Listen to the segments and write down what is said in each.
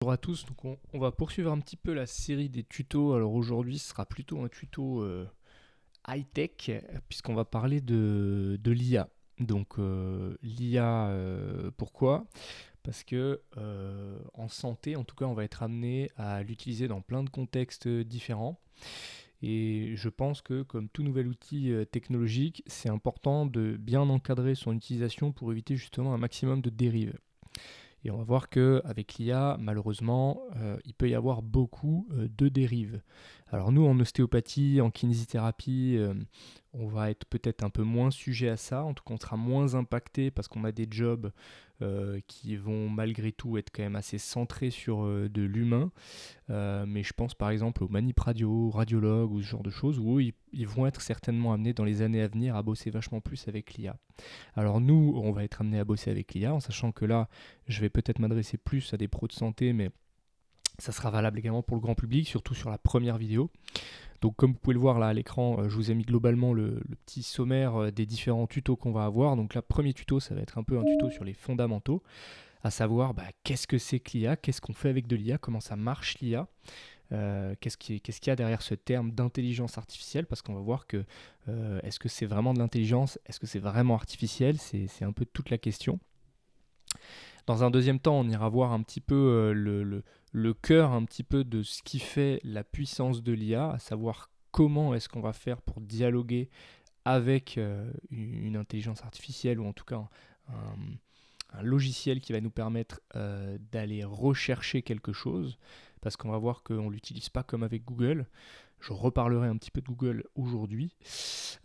Bonjour à tous, donc on va poursuivre un petit peu la série des tutos. Alors aujourd'hui, ce sera plutôt un tuto high-tech, puisqu'on va parler de l'IA. Donc l'IA, pourquoi? Parce que en santé, en tout cas, on va être amené à l'utiliser dans plein de contextes différents. Et je pense que comme tout nouvel outil technologique, c'est important de bien encadrer son utilisation pour éviter justement un maximum de dérives. Et on va voir qu'avec l'IA, malheureusement, il peut y avoir beaucoup de dérives. Alors nous, en ostéopathie, en kinésithérapie, on va être peut-être un peu moins sujet à ça. En tout cas, on sera moins impacté parce qu'on a des jobs qui vont malgré tout être quand même assez centrés sur de l'humain. Mais je pense par exemple aux manip radio, radiologues ou ce genre de choses où ils vont être certainement amenés dans les années à venir à bosser vachement plus avec l'IA. Alors nous, on va être amenés à bosser avec l'IA, en sachant que là, je vais peut-être m'adresser plus à des pros de santé, mais ça sera valable également pour le grand public, surtout sur la première vidéo. Donc comme vous pouvez le voir là à l'écran, je vous ai mis globalement le petit sommaire des différents tutos qu'on va avoir. Donc là, premier tuto, ça va être un peu un tuto sur les fondamentaux, à savoir qu'est-ce que c'est que l'IA, qu'est-ce qu'on fait avec de l'IA, comment ça marche l'IA, qu'est-ce qu'il y a derrière ce terme d'intelligence artificielle, parce qu'on va voir que est-ce que c'est vraiment de l'intelligence, est-ce que c'est vraiment artificiel, c'est un peu toute la question. Dans un deuxième temps, on ira voir un petit peu le cœur un petit peu de ce qui fait la puissance de l'IA, à savoir comment est-ce qu'on va faire pour dialoguer avec une intelligence artificielle ou en tout cas un logiciel qui va nous permettre d'aller rechercher quelque chose, parce qu'on va voir qu'on ne l'utilise pas comme avec Google. Je reparlerai un petit peu de Google aujourd'hui.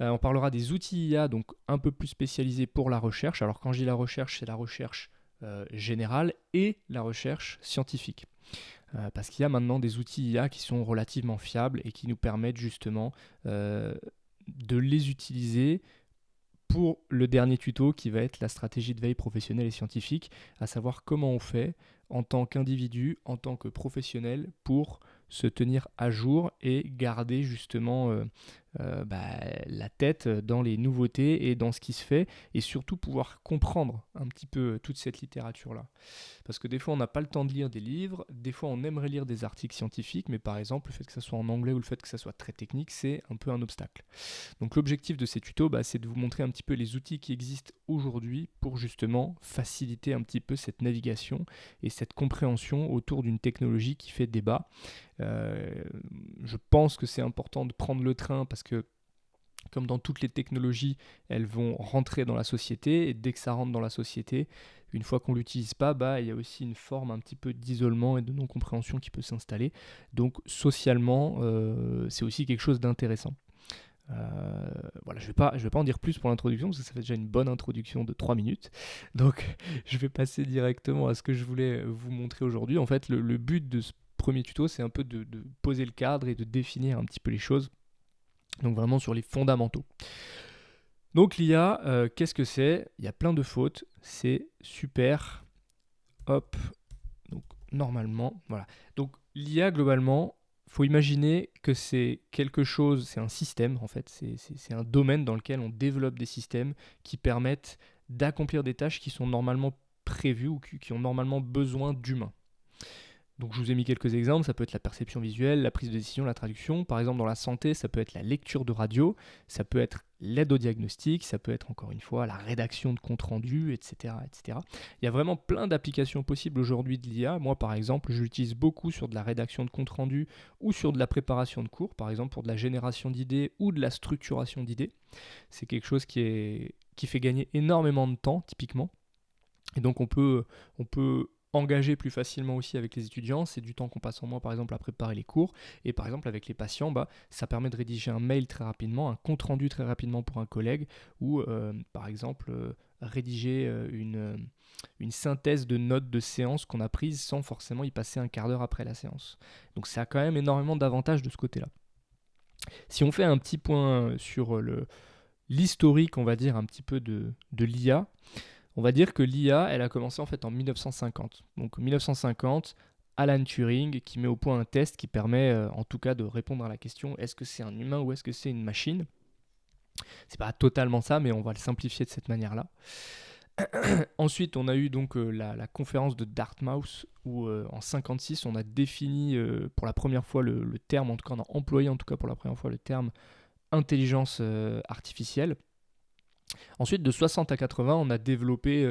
On parlera des outils IA, donc un peu plus spécialisés pour la recherche. Alors quand je dis la recherche, c'est la recherche générale et la recherche scientifique. Parce qu'il y a maintenant des outils IA qui sont relativement fiables et qui nous permettent justement de les utiliser pour le dernier tuto qui va être la stratégie de veille professionnelle et scientifique, à savoir comment on fait en tant qu'individu, en tant que professionnel pour se tenir à jour et garder justement la tête dans les nouveautés et dans ce qui se fait, et surtout pouvoir comprendre un petit peu toute cette littérature-là. Parce que des fois, on n'a pas le temps de lire des livres, des fois, on aimerait lire des articles scientifiques, mais par exemple, le fait que ça soit en anglais ou le fait que ça soit très technique, c'est un peu un obstacle. Donc l'objectif de ces tutos, c'est de vous montrer un petit peu les outils qui existent aujourd'hui pour justement faciliter un petit peu cette navigation et cette compréhension autour d'une technologie qui fait débat. Je pense que c'est important de prendre le train parce que comme dans toutes les technologies, elles vont rentrer dans la société, et dès que ça rentre dans la société, une fois qu'on ne l'utilise pas, il y a aussi une forme un petit peu d'isolement et de non-compréhension qui peut s'installer. Donc socialement, c'est aussi quelque chose d'intéressant. Voilà, je vais pas en dire plus pour l'introduction parce que ça fait déjà une bonne introduction de 3 minutes. Donc je vais passer directement à ce que je voulais vous montrer aujourd'hui. En fait, le but de ce premier tuto, c'est un peu de poser le cadre et de définir un petit peu les choses. Donc vraiment sur les fondamentaux. Donc l'IA, qu'est-ce que c'est? Il y a plein de fautes. C'est super. Hop. Donc normalement, voilà. Donc l'IA globalement, faut imaginer que c'est quelque chose, c'est un système en fait, c'est un domaine dans lequel on développe des systèmes qui permettent d'accomplir des tâches qui sont normalement prévues ou qui ont normalement besoin d'humains. Donc je vous ai mis quelques exemples, ça peut être la perception visuelle, la prise de décision, la traduction. Par exemple dans la santé, ça peut être la lecture de radio, ça peut être l'aide au diagnostic, ça peut être encore une fois la rédaction de comptes rendus, etc., etc. Il y a vraiment plein d'applications possibles aujourd'hui de l'IA. Moi par exemple, je l'utilise beaucoup sur de la rédaction de comptes rendus ou sur de la préparation de cours, par exemple pour de la génération d'idées ou de la structuration d'idées. C'est quelque chose qui fait gagner énormément de temps typiquement. Et donc on peut engager plus facilement aussi avec les étudiants, c'est du temps qu'on passe en moins par exemple à préparer les cours, et par exemple avec les patients, ça permet de rédiger un mail très rapidement, un compte rendu très rapidement pour un collègue, ou par exemple rédiger une synthèse de notes de séance qu'on a prises sans forcément y passer un quart d'heure après la séance. Donc ça a quand même énormément d'avantages de ce côté-là. Si on fait un petit point sur l'historique, on va dire, un petit peu de l'IA, on va dire que l'IA, elle a commencé en fait en 1950. Donc 1950, Alan Turing qui met au point un test qui permet en tout cas de répondre à la question est-ce que c'est un humain ou est-ce que c'est une machine. C'est pas totalement ça, mais on va le simplifier de cette manière-là. Ensuite, on a eu donc la conférence de Dartmouth où en 56, on a défini pour la première fois le terme, en tout cas on a employé en tout cas pour la première fois le terme intelligence artificielle. Ensuite, de 60 à 80, on a développé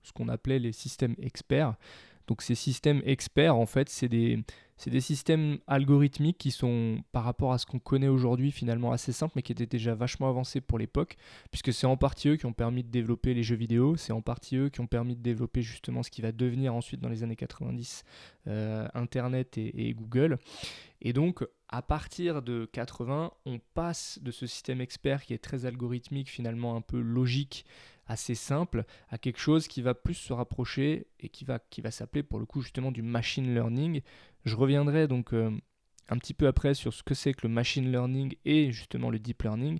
ce qu'on appelait les systèmes experts. Donc ces systèmes experts, en fait, c'est des systèmes algorithmiques qui sont, par rapport à ce qu'on connaît aujourd'hui, finalement assez simples, mais qui étaient déjà vachement avancés pour l'époque, puisque c'est en partie eux qui ont permis de développer les jeux vidéo, c'est en partie eux qui ont permis de développer justement ce qui va devenir ensuite dans les années 90 Internet et Google. Et donc, à partir de 80, on passe de ce système expert qui est très algorithmique, finalement un peu logique, assez simple, à quelque chose qui va plus se rapprocher et qui va s'appeler pour le coup justement du machine learning. Je reviendrai donc un petit peu après sur ce que c'est que le machine learning et justement le deep learning.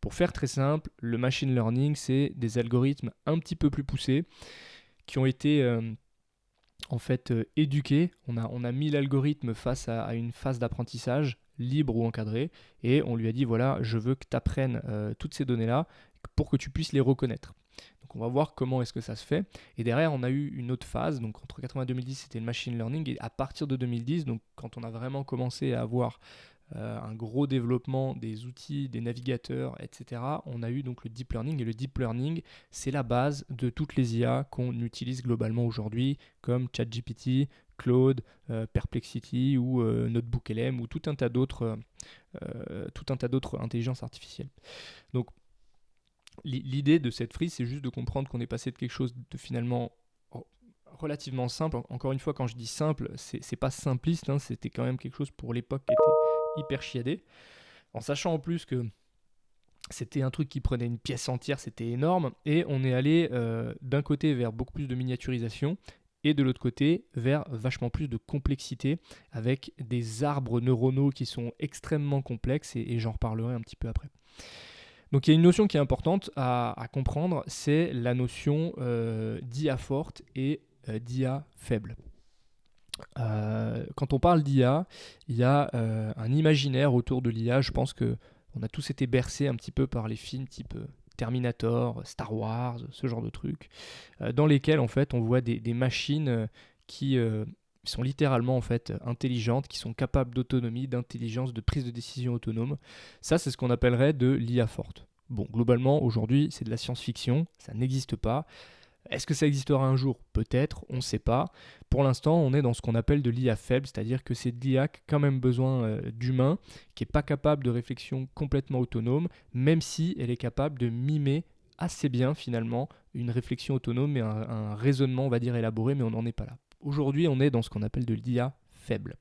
Pour faire très simple, le machine learning, c'est des algorithmes un petit peu plus poussés qui ont été en fait éduqué. On a mis l'algorithme face à une phase d'apprentissage libre ou encadrée et on lui a dit voilà, je veux que tu apprennes toutes ces données-là pour que tu puisses les reconnaître. Donc on va voir comment est-ce que ça se fait. Et derrière, on a eu une autre phase. Donc entre 80 et 2010, c'était le machine learning. Et à partir de 2010, donc quand on a vraiment commencé à avoir un gros développement des outils, des navigateurs, etc., on a eu donc le deep learning. Et le deep learning, c'est la base de toutes les IA qu'on utilise globalement aujourd'hui, comme ChatGPT, Claude, Perplexity ou NotebookLM ou tout un tas d'autres intelligences artificielles. Donc l'idée de cette frise, c'est juste de comprendre qu'on est passé de quelque chose de finalement relativement simple. Encore une fois, quand je dis simple, c'est pas simpliste, hein, c'était quand même quelque chose pour l'époque qui était hyper chiadé. En sachant en plus que c'était un truc qui prenait une pièce entière, c'était énorme, et on est allé d'un côté vers beaucoup plus de miniaturisation, et de l'autre côté vers vachement plus de complexité, avec des arbres neuronaux qui sont extrêmement complexes, et j'en reparlerai un petit peu après. Donc il y a une notion qui est importante à comprendre, c'est la notion d'IA forte et d'IA faible. Quand on parle d'IA, il y a un imaginaire autour de l'IA. Je pense qu'on a tous été bercés un petit peu par les films type Terminator, Star Wars, ce genre de trucs, dans lesquels en fait on voit des machines qui sont littéralement en fait intelligentes, qui sont capables d'autonomie, d'intelligence, de prise de décision autonome. Ça, c'est ce qu'on appellerait de l'IA forte. Bon, globalement, aujourd'hui, c'est de la science-fiction, ça n'existe pas. Est-ce que ça existera un jour? Peut-être, on ne sait pas. Pour l'instant, on est dans ce qu'on appelle de l'IA faible, c'est-à-dire que c'est de l'IA qui a quand même besoin d'humains, qui n'est pas capable de réflexion complètement autonome, même si elle est capable de mimer assez bien finalement une réflexion autonome et un raisonnement, on va dire, élaboré, mais on n'en est pas là. Aujourd'hui, on est dans ce qu'on appelle de l'IA faible.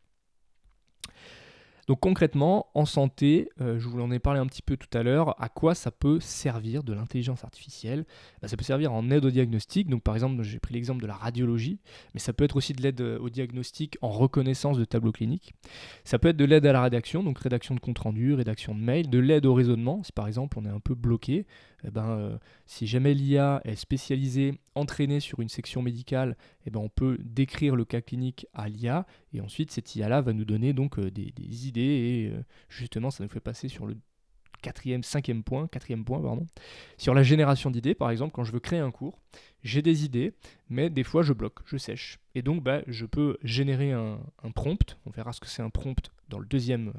Donc concrètement, en santé, je vous en ai parlé un petit peu tout à l'heure, à quoi ça peut servir de l'intelligence artificielle? Ça peut servir en aide au diagnostic, donc par exemple, j'ai pris l'exemple de la radiologie, mais ça peut être aussi de l'aide au diagnostic en reconnaissance de tableaux cliniques. Ça peut être de l'aide à la rédaction, donc rédaction de compte rendu, rédaction de mail, de l'aide au raisonnement, si par exemple on est un peu bloqué, si jamais l'IA est spécialisée, entraînée sur une section médicale, on peut décrire le cas clinique à l'IA, et ensuite cette IA-là va nous donner donc des idées, et justement ça nous fait passer sur le quatrième point, sur la génération d'idées. Par exemple, quand je veux créer un cours, j'ai des idées, mais des fois je bloque, je sèche. Et donc je peux générer un prompt, on verra ce que c'est un prompt dans le deuxième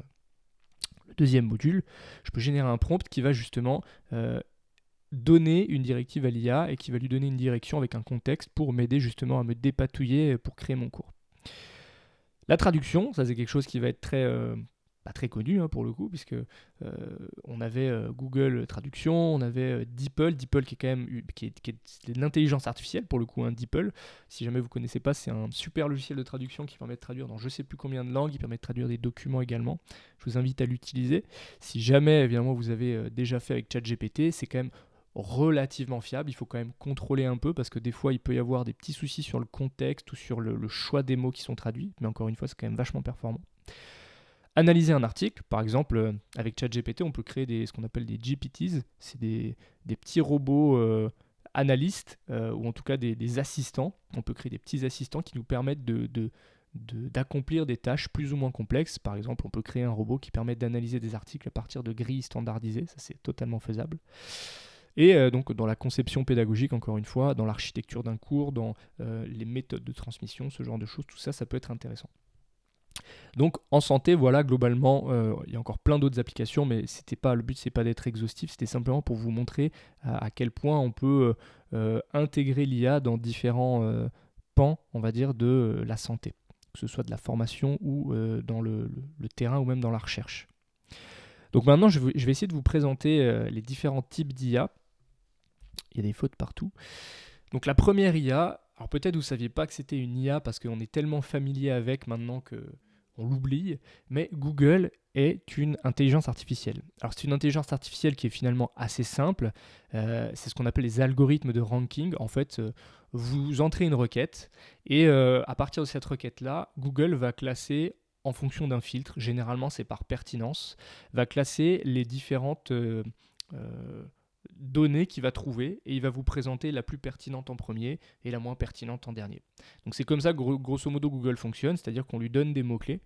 module. Je peux générer un prompt qui va justement donner une directive à l'IA et qui va lui donner une direction avec un contexte pour m'aider justement à me dépatouiller pour créer mon cours. La traduction, ça c'est quelque chose qui va être pas très connu pour le coup, puisque on avait Google Traduction, on avait DeepL qui est quand même qui est de l'intelligence artificielle pour le coup, DeepL. Si jamais vous ne connaissez pas, c'est un super logiciel de traduction qui permet de traduire dans je ne sais plus combien de langues, il permet de traduire des documents également. Je vous invite à l'utiliser. Si jamais évidemment vous avez déjà fait avec ChatGPT, c'est quand même relativement fiable. Il faut quand même contrôler un peu parce que des fois il peut y avoir des petits soucis sur le contexte ou sur le choix des mots qui sont traduits, mais encore une fois c'est quand même vachement performant. Analyser un article, par exemple avec ChatGPT on peut créer ce qu'on appelle des GPTs, c'est des petits robots analystes ou en tout cas des assistants. On peut créer des petits assistants qui nous permettent d'accomplir des tâches plus ou moins complexes. Par exemple, on peut créer un robot qui permet d'analyser des articles à partir de grilles standardisées, ça c'est totalement faisable. Et donc dans la conception pédagogique, encore une fois, dans l'architecture d'un cours, dans les méthodes de transmission, ce genre de choses, tout ça, ça peut être intéressant. Donc en santé, voilà, globalement, il y a encore plein d'autres applications, mais le but, c'est pas d'être exhaustif, c'était simplement pour vous montrer à quel point on peut intégrer l'IA dans différents pans, on va dire, de la santé, que ce soit de la formation ou dans le terrain ou même dans la recherche. Donc maintenant, je vais essayer de vous présenter les différents types d'IA. Il y a des fautes partout. Donc la première IA, alors peut-être vous ne saviez pas que c'était une IA parce qu'on est tellement familier avec maintenant qu'on l'oublie, mais Google est une intelligence artificielle. Alors c'est une intelligence artificielle qui est finalement assez simple, c'est ce qu'on appelle les algorithmes de ranking. En fait, vous entrez une requête et à partir de cette requête-là, Google va classer en fonction d'un filtre, généralement c'est par pertinence, va classer les différentes données qu'il va trouver et il va vous présenter la plus pertinente en premier et la moins pertinente en dernier. Donc c'est comme ça que grosso modo Google fonctionne, c'est-à-dire qu'on lui donne des mots-clés.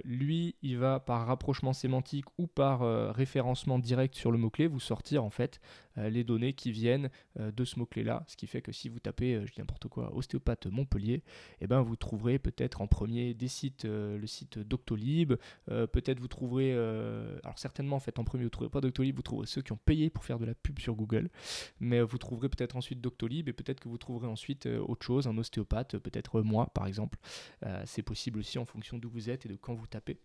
Lui, il va par rapprochement sémantique ou par référencement direct sur le mot-clé vous sortir en fait les données qui viennent de ce mot-clé-là, ce qui fait que si vous tapez, je dis n'importe quoi, ostéopathe Montpellier, eh ben vous trouverez peut-être en premier des sites, le site Doctolib, peut-être vous trouverez, alors certainement en fait en premier vous ne trouverez pas Doctolib, vous trouverez ceux qui ont payé pour faire de la pub sur Google, mais vous trouverez peut-être ensuite Doctolib et peut-être que vous trouverez ensuite autre chose, un ostéopathe, peut-être moi par exemple. C'est possible aussi en fonction d'où vous êtes et de quand vous tapez.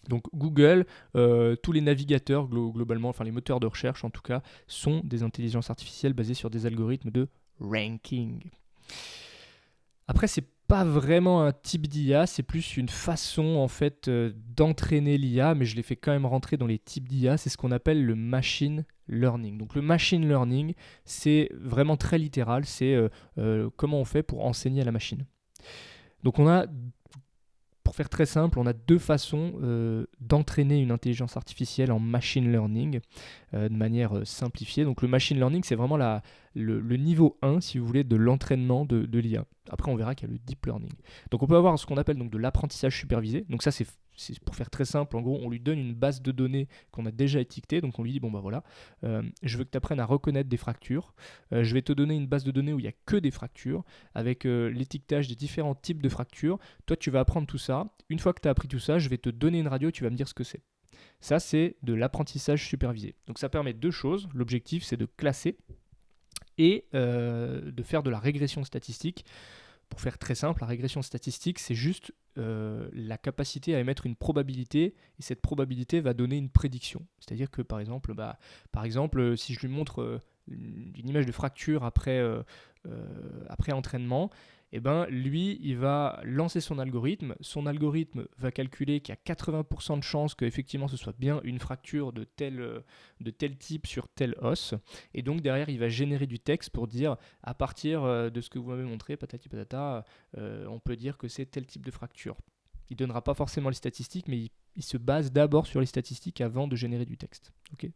Donc Google, tous les navigateurs globalement, enfin les moteurs de recherche en tout cas, sont des intelligences artificielles basées sur des algorithmes de ranking. Après, c'est pas vraiment un type d'IA, c'est plus une façon en fait d'entraîner l'IA, mais je l'ai fait quand même rentrer dans les types d'IA, c'est ce qu'on appelle le machine learning. Donc le machine learning, c'est vraiment très littéral, c'est comment on fait pour enseigner à la machine. Donc pour faire très simple, on a deux façons d'entraîner une intelligence artificielle en machine learning de manière simplifiée. Donc le machine learning, c'est vraiment le niveau 1, si vous voulez, de l'entraînement de l'IA. Après, on verra qu'il y a le deep learning. Donc on peut avoir ce qu'on appelle donc de l'apprentissage supervisé. Donc ça, c'est pour faire très simple. En gros, on lui donne une base de données qu'on a déjà étiquetée. Donc on lui dit, bon bah voilà, je veux que tu apprennes à reconnaître des fractures. Je vais te donner une base de données où il n'y a que des fractures, avec l'étiquetage des différents types de fractures. Toi, tu vas apprendre tout ça. Une fois que tu as appris tout ça, je vais te donner une radio, tu vas me dire ce que c'est. Ça, c'est de l'apprentissage supervisé. Donc ça permet deux choses. L'objectif, c'est de classer et de faire de la régression statistique. Pour faire très simple, la régression statistique, c'est juste la capacité à émettre une probabilité, et cette probabilité va donner une prédiction. C'est-à-dire que par exemple, si je lui montre une image de fracture après entraînement, eh ben, lui, il va lancer son algorithme va calculer qu'il y a 80% de chances qu'effectivement ce soit bien une fracture de tel type sur tel os, et donc derrière il va générer du texte pour dire à partir de ce que vous m'avez montré, patati patata, on peut dire que c'est tel type de fracture. Il ne donnera pas forcément les statistiques, mais il se base d'abord sur les statistiques avant de générer du texte, okay,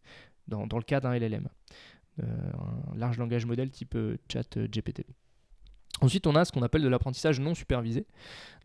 dans le cas d'un LLM. Un large langage modèle type chat GPT. Ensuite, on a ce qu'on appelle de l'apprentissage non supervisé.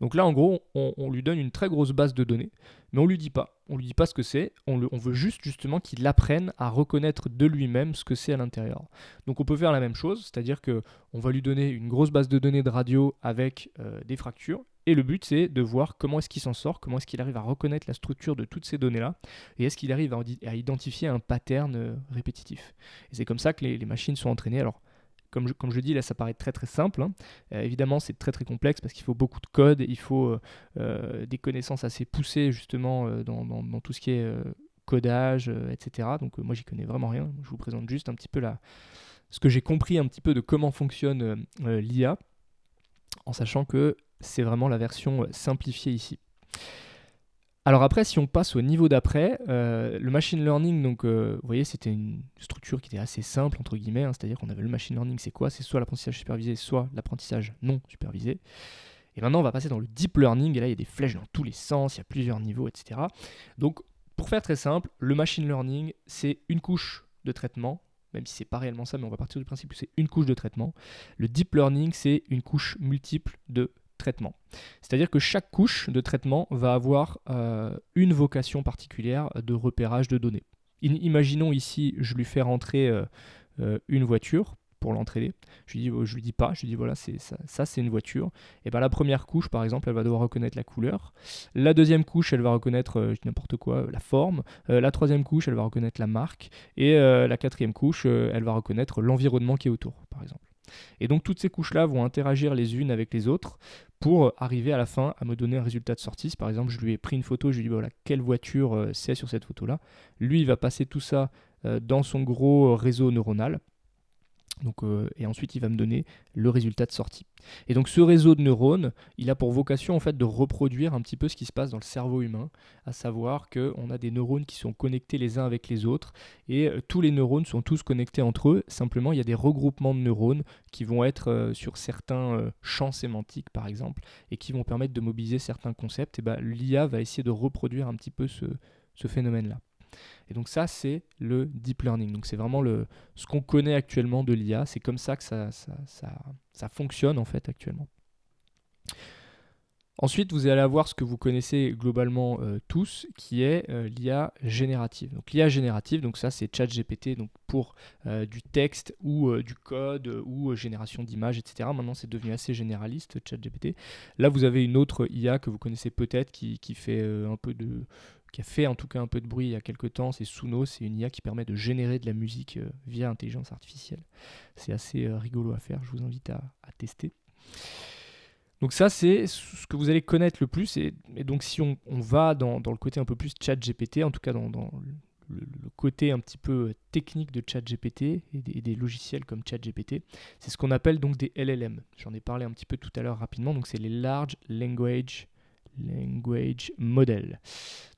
Donc là, en gros, on lui donne une très grosse base de données, mais on lui dit pas. On lui dit pas ce que c'est. On veut juste justement qu'il apprenne à reconnaître de lui-même ce que c'est à l'intérieur. Donc on peut faire la même chose, c'est-à-dire que on va lui donner une grosse base de données de radio avec des fractures. Et le but, c'est de voir comment est-ce qu'il s'en sort, comment est-ce qu'il arrive à reconnaître la structure de toutes ces données-là, et est-ce qu'il arrive à identifier un pattern répétitif. Et c'est comme ça que les machines sont entraînées. Alors, comme je dis, là, ça paraît très très simple. Hein. Évidemment, c'est très très complexe parce qu'il faut beaucoup de code, il faut des connaissances assez poussées justement dans tout ce qui est codage, etc. Donc moi, j'y connais vraiment rien. Je vous présente juste un petit peu ce que j'ai compris un petit peu de comment fonctionne l'IA, en sachant que c'est vraiment la version simplifiée ici. Alors après, si on passe au niveau d'après, le machine learning, donc vous voyez, c'était une structure qui était assez simple, entre guillemets, hein, c'est-à-dire qu'on avait le machine learning, c'est quoi ? C'est soit l'apprentissage supervisé, soit l'apprentissage non supervisé. Et maintenant, on va passer dans le deep learning, et là, il y a des flèches dans tous les sens, il y a plusieurs niveaux, etc. Donc, pour faire très simple, le machine learning, c'est une couche de traitement, même si c'est pas réellement ça, mais on va partir du principe que c'est une couche de traitement. Le deep learning, c'est une couche multiple de traitement. C'est-à-dire que chaque couche de traitement va avoir une vocation particulière de repérage de données. Imaginons ici, je lui fais rentrer une voiture pour l'entraîner. Je lui dis pas, je lui dis voilà, ça c'est une voiture. Et ben la première couche, par exemple, elle va devoir reconnaître la couleur. La deuxième couche, elle va reconnaître n'importe quoi, la forme. La troisième couche, elle va reconnaître la marque. Et la quatrième couche, elle va reconnaître l'environnement qui est autour, par exemple. Et donc toutes ces couches-là vont interagir les unes avec les autres pour arriver à la fin à me donner un résultat de sortie. Si par exemple je lui ai pris une photo, je lui ai dit voilà, quelle voiture c'est sur cette photo-là. Lui, il va passer tout ça dans son gros réseau neuronal. Donc, et ensuite, il va me donner le résultat de sortie. Et donc, ce réseau de neurones, il a pour vocation en fait de reproduire un petit peu ce qui se passe dans le cerveau humain, à savoir qu'on a des neurones qui sont connectés les uns avec les autres, et tous les neurones sont tous connectés entre eux. Simplement, il y a des regroupements de neurones qui vont être sur certains champs sémantiques, par exemple, et qui vont permettre de mobiliser certains concepts. Et ben, l'IA va essayer de reproduire un petit peu ce phénomène-là. Et donc ça, c'est le deep learning. Donc c'est vraiment ce qu'on connaît actuellement de l'IA. C'est comme ça que ça fonctionne en fait actuellement. Ensuite, vous allez avoir ce que vous connaissez globalement tous, qui est l'IA générative. Donc l'IA générative, donc ça c'est ChatGPT, donc pour du texte ou du code ou génération d'images, etc. Maintenant c'est devenu assez généraliste, ChatGPT. Là vous avez une autre IA que vous connaissez peut-être qui fait qui a fait en tout cas un peu de bruit il y a quelques temps, c'est Suno, c'est une IA qui permet de générer de la musique via intelligence artificielle. C'est assez rigolo à faire, je vous invite à tester. Donc ça, c'est ce que vous allez connaître le plus. Et donc si on va dans le côté un peu plus ChatGPT, en tout cas dans le côté un petit peu technique de ChatGPT et des logiciels comme ChatGPT, c'est ce qu'on appelle donc des LLM. J'en ai parlé un petit peu tout à l'heure rapidement. Donc c'est les Large Language Model.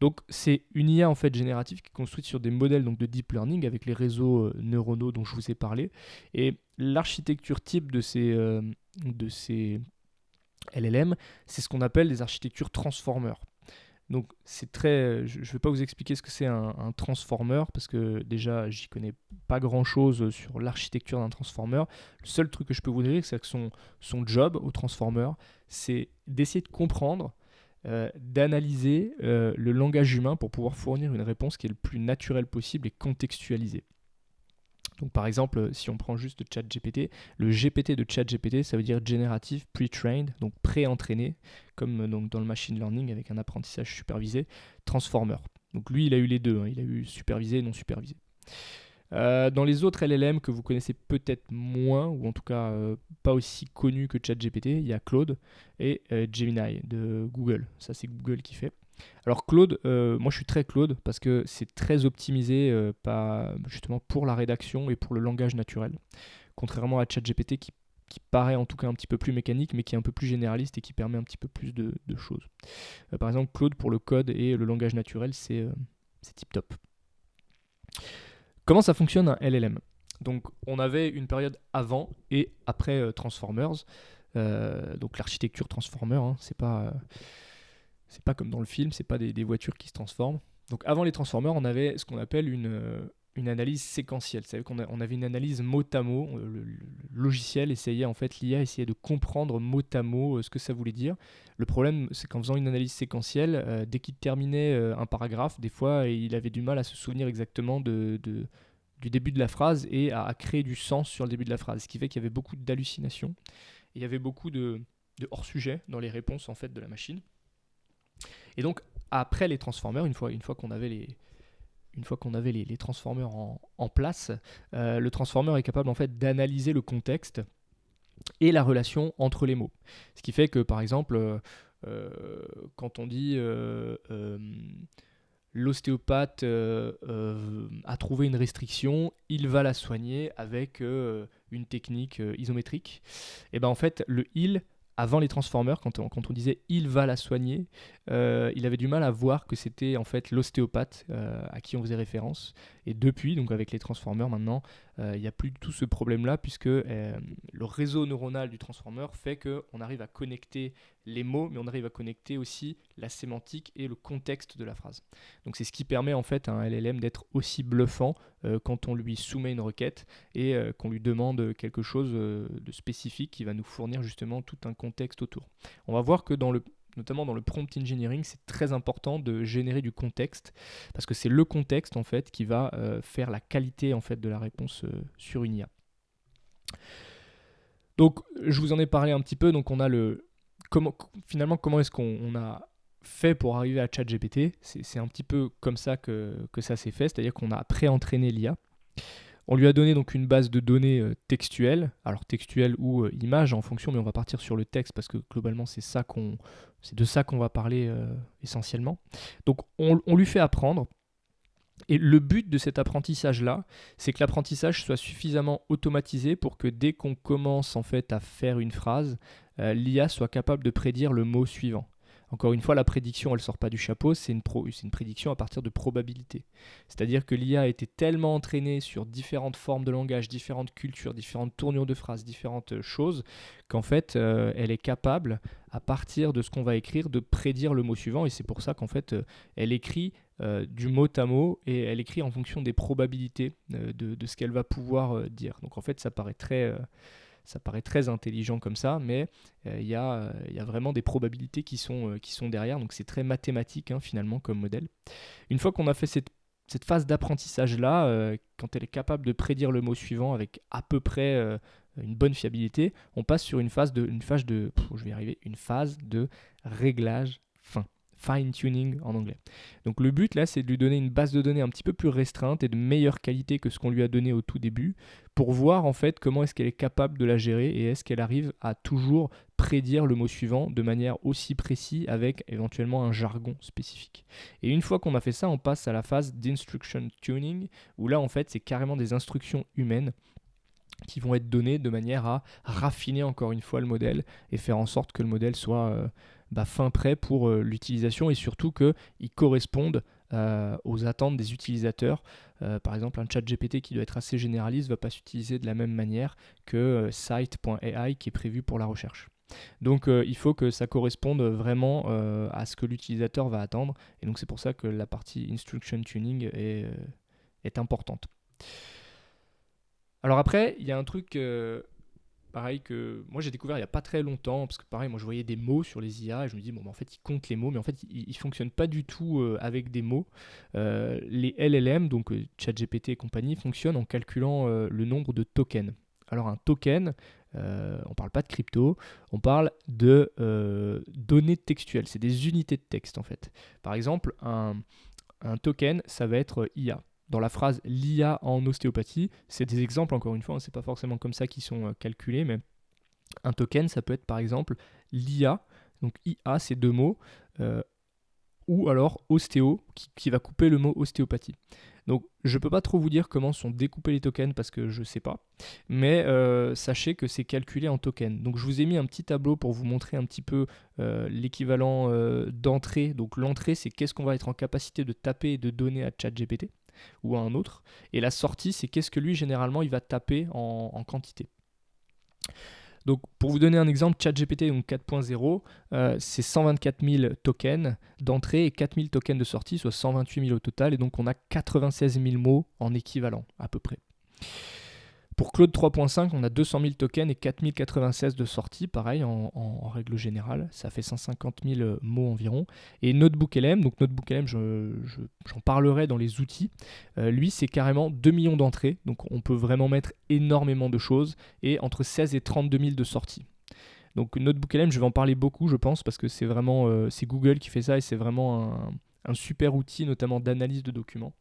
Donc c'est une IA en fait générative qui est construite sur des modèles donc de deep learning avec les réseaux neuronaux dont je vous ai parlé. Et l'architecture type de ces LLM, c'est ce qu'on appelle des architectures transformers. Donc c'est très, je ne vais pas vous expliquer ce que c'est un transformer parce que déjà j'y connais pas grand chose sur l'architecture d'un transformer. Le seul truc que je peux vous dire, c'est que son job au transformer, c'est d'essayer de comprendre, d'analyser le langage humain pour pouvoir fournir une réponse qui est le plus naturelle possible et contextualisée. Donc par exemple, si on prend juste ChatGPT, le GPT de ChatGPT, ça veut dire Generative Pre-trained, donc pré-entraîné, comme donc dans le machine learning avec un apprentissage supervisé, transformer. Donc lui, il a eu les deux, hein, il a eu supervisé et non supervisé. Dans les autres LLM que vous connaissez peut-être moins, ou en tout cas pas aussi connus que ChatGPT, il y a Claude et Gemini de Google. Ça, c'est Google qui fait. Alors Claude, moi je suis très Claude parce que c'est très optimisé justement pour la rédaction et pour le langage naturel. Contrairement à ChatGPT qui paraît en tout cas un petit peu plus mécanique mais qui est un peu plus généraliste et qui permet un petit peu plus de choses. Par exemple Claude pour le code et le langage naturel c'est tip top. Comment ça fonctionne un LLM ? Donc on avait une période avant et après Transformers. Donc l'architecture Transformer, hein, c'est pas comme dans le film, c'est pas des voitures qui se transforment. Donc avant les Transformers, on avait ce qu'on appelle une analyse séquentielle. C'est-à-dire qu'on avait une analyse mot à mot. Le logiciel essayait, en fait, l'IA essayait de comprendre mot à mot ce que ça voulait dire. Le problème, c'est qu'en faisant une analyse séquentielle, dès qu'il terminait un paragraphe, des fois, il avait du mal à se souvenir exactement du début de la phrase et à créer du sens sur le début de la phrase. Ce qui fait qu'il y avait beaucoup d'hallucinations. Et il y avait beaucoup de hors-sujet dans les réponses en fait, de la machine. Et donc, après les Transformers, une fois qu'on avait les Transformers en place, le Transformer est capable en fait d'analyser le contexte et la relation entre les mots. Ce qui fait que, par exemple, quand on dit l'ostéopathe a trouvé une restriction, il va la soigner avec une technique isométrique, et ben en fait, le il avant les Transformers, quand on disait il va la soigner, il avait du mal à voir que c'était en fait l'ostéopathe à qui on faisait référence. Et depuis, donc avec les Transformers maintenant, il n'y a plus du tout ce problème-là puisque le réseau neuronal du Transformer fait qu'on arrive à connecter les mots, mais on arrive à connecter aussi la sémantique et le contexte de la phrase. Donc c'est ce qui permet en fait à un LLM d'être aussi bluffant quand on lui soumet une requête et qu'on lui demande quelque chose de spécifique qui va nous fournir justement tout un contexte autour. On va voir que dans notamment dans le prompt engineering, c'est très important de générer du contexte, parce que c'est le contexte en fait qui va faire la qualité en fait de la réponse sur une IA. Donc je vous en ai parlé un petit peu, donc on a comment est-ce qu'on a fait pour arriver à ChatGPT. C'est un petit peu comme ça que ça s'est fait, c'est-à-dire qu'on a pré-entraîné l'IA. On lui a donné donc une base de données textuelle, alors textuelle ou image en fonction, mais on va partir sur le texte parce que globalement c'est de ça qu'on va parler essentiellement. Donc on lui fait apprendre. Et le but de cet apprentissage-là, c'est que l'apprentissage soit suffisamment automatisé pour que dès qu'on commence en fait à faire une phrase, l'IA soit capable de prédire le mot suivant. Encore une fois, la prédiction, elle ne sort pas du chapeau, c'est une prédiction à partir de probabilité. C'est-à-dire que l'IA a été tellement entraînée sur différentes formes de langage, différentes cultures, différentes tournures de phrases, différentes choses, qu'en fait, elle est capable, à partir de ce qu'on va écrire, de prédire le mot suivant. Et c'est pour ça qu'en fait, elle écrit du mot à mot et elle écrit en fonction des probabilités de ce qu'elle va pouvoir dire. Donc en fait, ça paraît très intelligent comme ça, mais il y a vraiment des probabilités qui sont derrière, donc c'est très mathématique finalement comme modèle. Une fois qu'on a fait cette phase d'apprentissage-là, quand elle est capable de prédire le mot suivant avec à peu près une bonne fiabilité, on passe sur une phase de réglage fin. Fine-tuning en anglais. Donc le but là, c'est de lui donner une base de données un petit peu plus restreinte et de meilleure qualité que ce qu'on lui a donné au tout début pour voir en fait comment est-ce qu'elle est capable de la gérer et est-ce qu'elle arrive à toujours prédire le mot suivant de manière aussi précise avec éventuellement un jargon spécifique. Et une fois qu'on a fait ça, on passe à la phase d'instruction tuning où là en fait c'est carrément des instructions humaines qui vont être données de manière à raffiner encore une fois le modèle et faire en sorte que le modèle soit fin prêt pour l'utilisation et surtout qu'il corresponde aux attentes des utilisateurs. Par exemple, un chat GPT qui doit être assez généraliste ne va pas s'utiliser de la même manière que Site.ai qui est prévu pour la recherche. Donc il faut que ça corresponde vraiment à ce que l'utilisateur va attendre et donc c'est pour ça que la partie instruction tuning est importante. Alors après, il y a un truc pareil que moi j'ai découvert il n'y a pas très longtemps, parce que pareil, moi je voyais des mots sur les IA et je me dis, bon, en fait, ils comptent les mots, mais en fait, ils ne fonctionnent pas du tout avec des mots. Les LLM, donc ChatGPT et compagnie, fonctionnent en calculant le nombre de tokens. Alors un token, on ne parle pas de crypto, on parle de données textuelles, c'est des unités de texte en fait. Par exemple, un token, ça va être IA. Dans la phrase l'IA en ostéopathie, c'est des exemples encore une fois, c'est pas forcément comme ça qu'ils sont calculés, mais un token, ça peut être par exemple l'IA, donc IA, c'est deux mots, ou alors ostéo, qui va couper le mot ostéopathie. Donc je peux pas trop vous dire comment sont découpés les tokens parce que je sais pas, mais sachez que c'est calculé en tokens. Donc je vous ai mis un petit tableau pour vous montrer un petit peu l'équivalent d'entrée. Donc l'entrée, c'est qu'est-ce qu'on va être en capacité de taper et de donner à ChatGPT ou à un autre. Et la sortie, c'est qu'est-ce que lui, généralement, il va taper en quantité. Donc, pour vous donner un exemple, ChatGPT 4.0, c'est 124 000 tokens d'entrée et 4 000 tokens de sortie, soit 128 000 au total. Et donc, on a 96 000 mots en équivalent, à peu près. Pour Claude 3.5, on a 200 000 tokens et 4096 de sortie, pareil en règle générale, ça fait 150 000 mots environ. Et NotebookLM, donc NotebookLM, j'en parlerai dans les outils, lui c'est carrément 2 millions d'entrées, donc on peut vraiment mettre énormément de choses, et entre 16 et 32 000 de sortie. Donc NotebookLM, je vais en parler beaucoup, je pense, parce que c'est vraiment c'est Google qui fait ça, et c'est vraiment un super outil, notamment d'analyse de documents.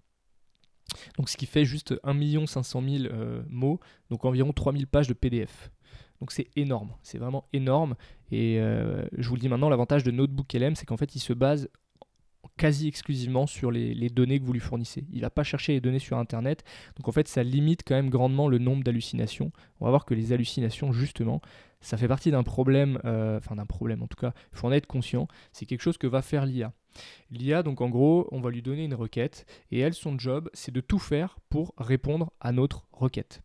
Donc ce qui fait juste 1 500 000 mots, donc environ 3000 pages de PDF. Donc c'est énorme, c'est vraiment énorme. Et je vous le dis maintenant, l'avantage de NotebookLM, c'est qu'en fait, il se base quasi exclusivement sur les données que vous lui fournissez. Il ne va pas chercher les données sur Internet. Donc en fait, ça limite quand même grandement le nombre d'hallucinations. On va voir que les hallucinations, justement, ça fait partie d'un problème, d'un problème en tout cas, il faut en être conscient. C'est quelque chose que va faire l'IA. L'IA, donc en gros, on va lui donner une requête et elle, son job, c'est de tout faire pour répondre à notre requête.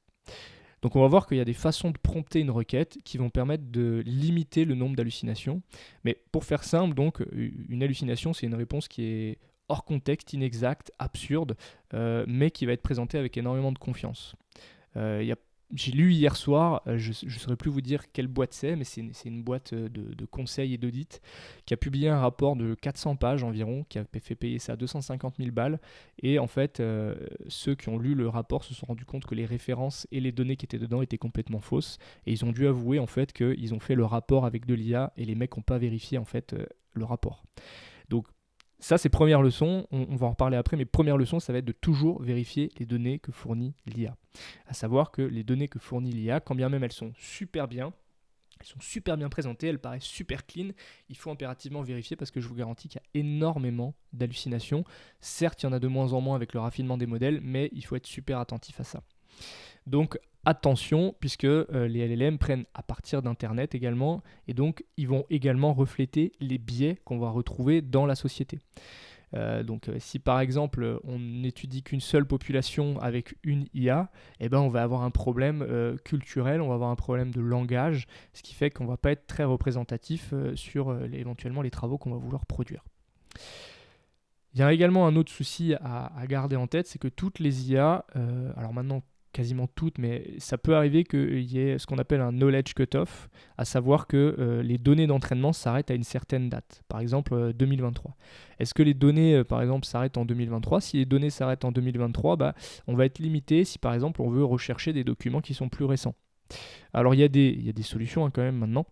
Donc on va voir qu'il y a des façons de prompter une requête qui vont permettre de limiter le nombre d'hallucinations. Mais pour faire simple, donc, une hallucination, c'est une réponse qui est hors contexte, inexacte, absurde, mais qui va être présentée avec énormément de confiance. Il y a j'ai lu hier soir, je ne saurais plus vous dire quelle boîte c'est, mais c'est une boîte de conseils et d'audit qui a publié un rapport de 400 pages environ, qui a fait payer ça 250 000 balles. Et en fait, ceux qui ont lu le rapport se sont rendus compte que les références et les données qui étaient dedans étaient complètement fausses. Et ils ont dû avouer en fait qu'ils ont fait le rapport avec de l'IA et les mecs n'ont pas vérifié en fait le rapport. Donc ça, c'est première leçon, on va en reparler après, mais première leçon, ça va être de toujours vérifier les données que fournit l'IA. À savoir que les données que fournit l'IA, quand bien même elles sont super bien présentées, elles paraissent super clean, il faut impérativement vérifier parce que je vous garantis qu'il y a énormément d'hallucinations. Certes, il y en a de moins en moins avec le raffinement des modèles, mais il faut être super attentif à ça. Donc attention, puisque les LLM prennent à partir d'Internet également, et donc ils vont également refléter les biais qu'on va retrouver dans la société. Si par exemple on n'étudie qu'une seule population avec une IA, eh ben, on va avoir un problème culturel, on va avoir un problème de langage, ce qui fait qu'on ne va pas être très représentatif sur éventuellement les travaux qu'on va vouloir produire. Il y a également un autre souci à garder en tête, c'est que toutes les IA, alors maintenant quasiment toutes, mais ça peut arriver qu'il y ait ce qu'on appelle un knowledge cutoff, à savoir que les données d'entraînement s'arrêtent à une certaine date, par exemple 2023. Est-ce que les données, par exemple, s'arrêtent en 2023 ? Si les données s'arrêtent en 2023, on va être limité si, par exemple, on veut rechercher des documents qui sont plus récents. Alors, il y a des solutions quand même maintenant.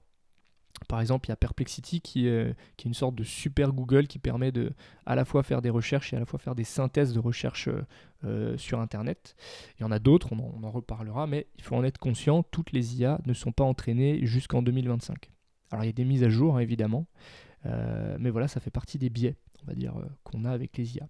Par exemple, il y a Perplexity qui est une sorte de super Google qui permet de à la fois faire des recherches et à la fois faire des synthèses de recherches sur Internet. Il y en a d'autres, on en reparlera, mais il faut en être conscient, toutes les IA ne sont pas entraînées jusqu'en 2025. Alors il y a des mises à jour, hein, évidemment, mais voilà, ça fait partie des biais, on va dire, qu'on a avec les IA.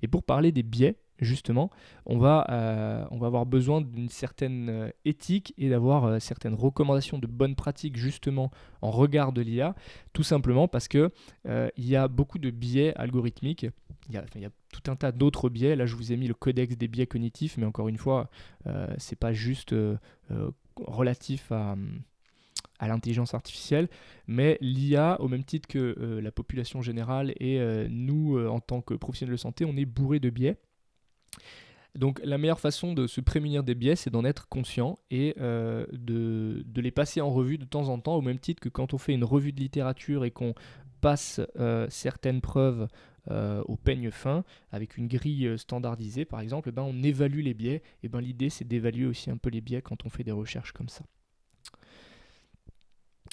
Et pour parler des biais, justement, on va avoir besoin d'une certaine éthique et d'avoir certaines recommandations de bonnes pratiques, justement, en regard de l'IA, tout simplement parce qu'il y a beaucoup de biais algorithmiques. Il y a tout un tas d'autres biais. Là, je vous ai mis le codex des biais cognitifs, mais encore une fois, c'est pas juste relatif à l'intelligence artificielle, mais l'IA, au même titre que la population générale et nous, en tant que professionnels de santé, on est bourré de biais. Donc la meilleure façon de se prémunir des biais, c'est d'en être conscient et de les passer en revue de temps en temps, au même titre que quand on fait une revue de littérature et qu'on passe certaines preuves au peigne fin, avec une grille standardisée par exemple, et ben on évalue les biais, et ben l'idée c'est d'évaluer aussi un peu les biais quand on fait des recherches comme ça.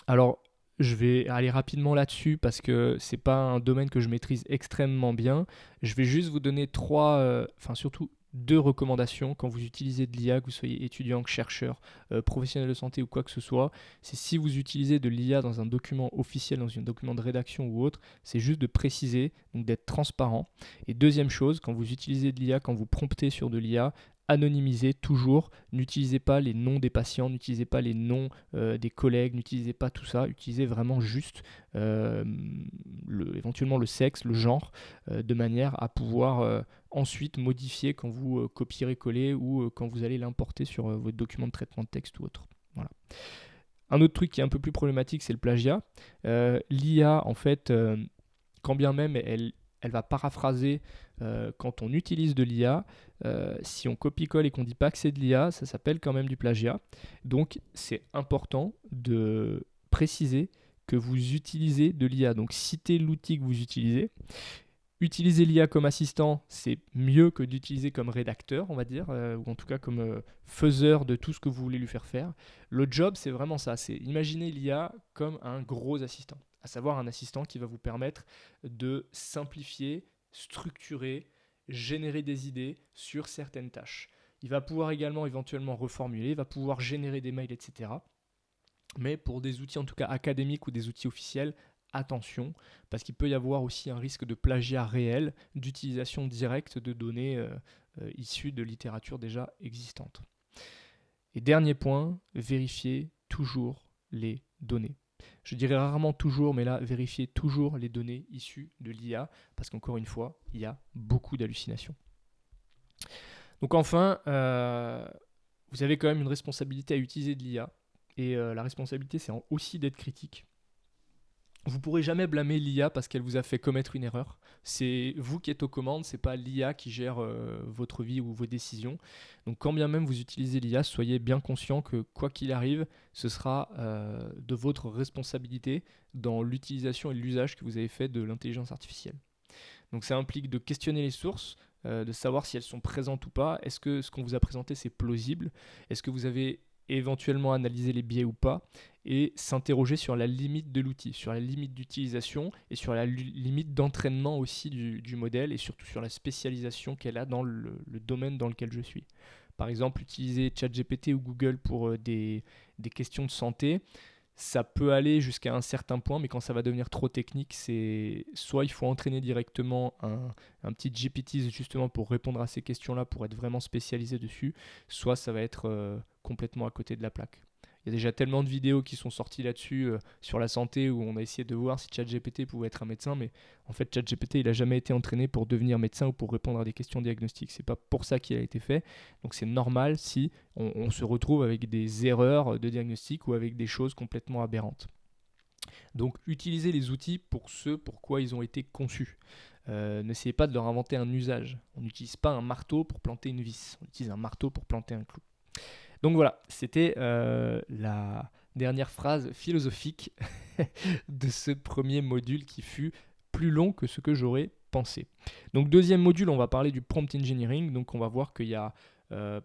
Alors, je vais aller rapidement là-dessus parce que c'est pas un domaine que je maîtrise extrêmement bien. Je vais juste vous donner surtout deux recommandations quand vous utilisez de l'IA, que vous soyez étudiant, chercheur, professionnel de santé ou quoi que ce soit. C'est si vous utilisez de l'IA dans un document officiel, dans un document de rédaction ou autre, c'est juste de préciser, donc d'être transparent. Et deuxième chose, quand vous utilisez de l'IA, quand vous promptez sur de l'IA, anonymisez toujours, n'utilisez pas les noms des patients, n'utilisez pas les noms des collègues, n'utilisez pas tout ça, utilisez vraiment juste éventuellement le sexe, le genre, de manière à pouvoir ensuite modifier quand vous copierez-coller ou quand vous allez l'importer sur votre document de traitement de texte ou autre. Voilà. Un autre truc qui est un peu plus problématique, c'est le plagiat. L'IA, en fait, quand bien même elle va paraphraser quand on utilise de l'IA, si on copie-colle et qu'on ne dit pas que c'est de l'IA, ça s'appelle quand même du plagiat. Donc c'est important de préciser que vous utilisez de l'IA. Donc citez l'outil que vous utilisez. Utiliser l'IA comme assistant, c'est mieux que d'utiliser comme rédacteur, on va dire, ou en tout cas comme faiseur de tout ce que vous voulez lui faire faire. Le job, c'est vraiment ça, c'est imaginer l'IA comme un gros assistant, à savoir un assistant qui va vous permettre de simplifier, structurer, générer des idées sur certaines tâches. Il va pouvoir également éventuellement reformuler, il va pouvoir générer des mails, etc. Mais pour des outils en tout cas académiques ou des outils officiels, attention, parce qu'il peut y avoir aussi un risque de plagiat réel, d'utilisation directe de données issues de littérature déjà existante. Et dernier point, vérifiez toujours les données. Je dirais rarement toujours, mais là, vérifiez toujours les données issues de l'IA, parce qu'encore une fois, il y a beaucoup d'hallucinations. Donc enfin, vous avez quand même une responsabilité à utiliser de l'IA, et la responsabilité, c'est aussi d'être critique. Vous pourrez jamais blâmer l'IA parce qu'elle vous a fait commettre une erreur. C'est vous qui êtes aux commandes, c'est pas l'IA qui gère votre vie ou vos décisions. Donc quand bien même vous utilisez l'IA, soyez bien conscient que quoi qu'il arrive, ce sera de votre responsabilité dans l'utilisation et l'usage que vous avez fait de l'intelligence artificielle. Donc ça implique de questionner les sources, de savoir si elles sont présentes ou pas. Est-ce que ce qu'on vous a présenté c'est plausible? Est-ce que vous avez éventuellement analysé les biais ou pas? Et s'interroger sur la limite de l'outil, sur la limite d'utilisation et sur la limite d'entraînement aussi du modèle et surtout sur la spécialisation qu'elle a dans le domaine dans lequel je suis. Par exemple, utiliser ChatGPT ou Google pour des questions de santé, ça peut aller jusqu'à un certain point, mais quand ça va devenir trop technique, c'est soit il faut entraîner directement un petit GPT justement pour répondre à ces questions-là, pour être vraiment spécialisé dessus, soit ça va être complètement à côté de la plaque. Il y a déjà tellement de vidéos qui sont sorties là-dessus sur la santé où on a essayé de voir si ChatGPT pouvait être un médecin, mais en fait ChatGPT il n'a jamais été entraîné pour devenir médecin ou pour répondre à des questions diagnostiques. C'est pas pour ça qu'il a été fait. Donc c'est normal si on se retrouve avec des erreurs de diagnostic ou avec des choses complètement aberrantes. Donc utilisez les outils pour ce pourquoi ils ont été conçus. N'essayez pas de leur inventer un usage. On n'utilise pas un marteau pour planter une vis. On utilise un marteau pour planter un clou. Donc voilà, c'était la dernière phrase philosophique de ce premier module qui fut plus long que ce que j'aurais pensé. Donc deuxième module, on va parler du prompt engineering. Donc on va voir qu'il y a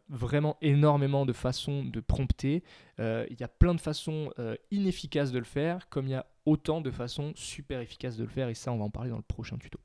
vraiment énormément de façons de prompter. Il y a plein de façons inefficaces de le faire, comme il y a autant de façons super efficaces de le faire. Et ça, on va en parler dans le prochain tuto.